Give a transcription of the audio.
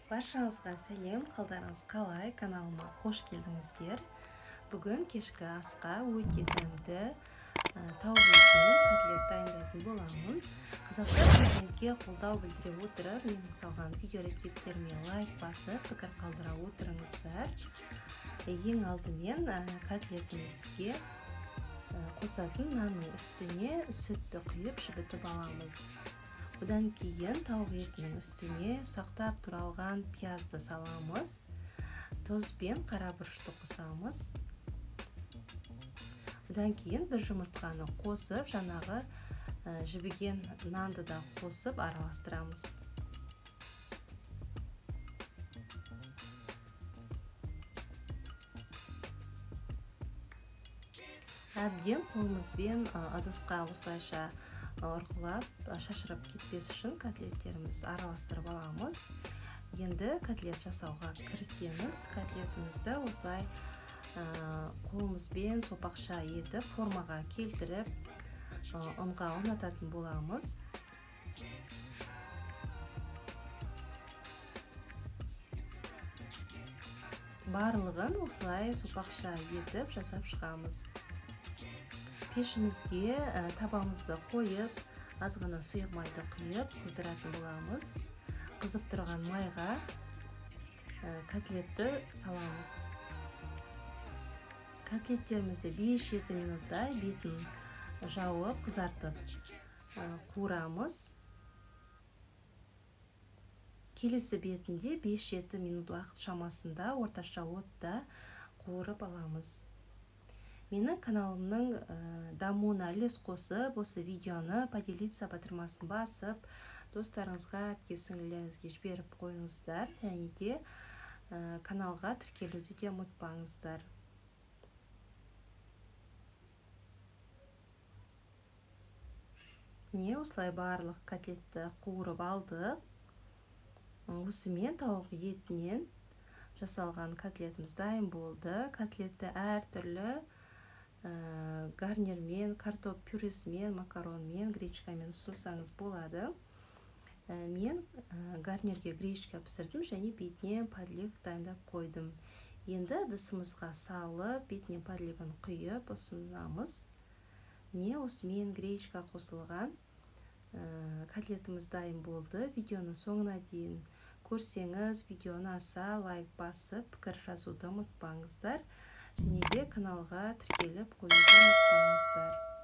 Баршаңызға сәлем, қалдарыңыз қалай? Каналыма қош келдіңіздер. Бүгін кешкі асқа өте дәмді тауық етінен котлет дайындайтын боламын. Қазақстан контентке қолдау білдіре отырып, менің салған видео рецепттеріме лайк басып, пікір қалдыра отырыңыздар. Ең алдымен котлетімізге қосатын нанның үстіне сүтті құйып жібітіп аламыз. Бұдан кейін тауық етінің үстіне ұсақтап туралған пиязды саламыз. Тұз бен қара бұрышты қосамыз. Бұдан кейін бір жұмыртқаны қосып, жаңағы жібіген нанды да қосып араластырамыз. Әбден қолымызбен ыдысқа осылайша ұрқылап, шашырап кетпес үшін котлеттеріміз араластырып аламыз. Енді котлет жасауға кірісеміз. Котлетімізді осылай қолымызбен сопақша етіп, формаға келтіріп, ұнға орнататын боламыз. Барлығын осылай сопақша етіп жасап шығамыз. Пешімізге табамызды қойып, азғана сұйық майды құйып қыздыратын боламыз. Қызып тұрған майға котлетті саламыз. Котлеттерімізді 5-7 минуттай бетін жауып, қызартып қуырамыз. Келесі бетінде 5-7 минут уақыт шамасында орташа отта қуырып аламыз. Менің каналымның дамуына үлес қосып, осы видеоны поделиться батырмасын басып, достарыңызға, әпке-сіңлілеріңізге жіберіп қойыңыздар, және де каналға тіркелуді де ұмытпаңыздар. Міне осылай барлық котлетті қуырып алдық. Осымен тауық етінен жасалған котлетіміз дайын болды. Котлетті әртүрлі гарнирмен, картоп пюресімен, макаронмен, гречкамен ұсынсаңыз болады. Мен гарнирге гречка пісірдім және бетіне подлив дайындап қойдым. Енді ыдысымызға салып, бетіне подливын құйып ұсынамыз. Міне осымен гречка қосылған котлетіміз дайын болды. Видеоны соңына дейін көрсеңіз, видеоны аса лайк басып, пікір жазуды ұмытпаңыздар. Және де каналға тіркеліп қоюды ұмытпаңыздар.